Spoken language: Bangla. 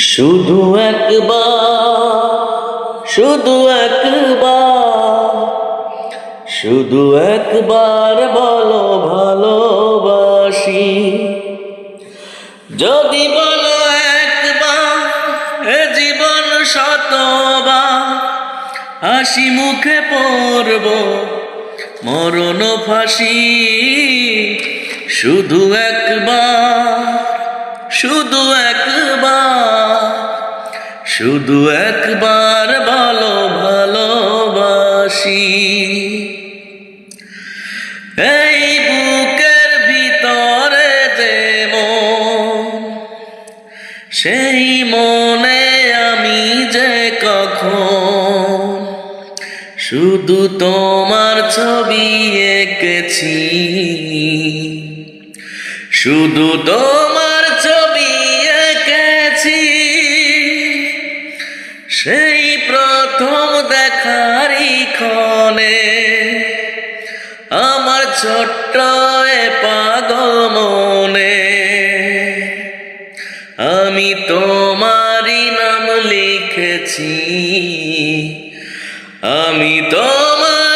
শুধু একবার, শুধু একবার, শুধু একবার বলো ভালোবাসি। যদি বলো একবার, এ জীবন শতবার হাসি মুখে পড়ব মরণ ফাঁসি। শুধু একবার, শুধু একবার, শুধু একবার বলো ভালোবাসি। এই বুকের ভিতরে যে মন, সেই মনে আমি যে কখন শুধু তোমার ছবি এঁকেছি, শুধু তোমার ছবি এঁকেছি। সেই প্রথম দেখারই ক্ষণে আমার ছোট্ট এ পাগল মনে আমি তোমারই নাম লিখেছি, আমি তোমার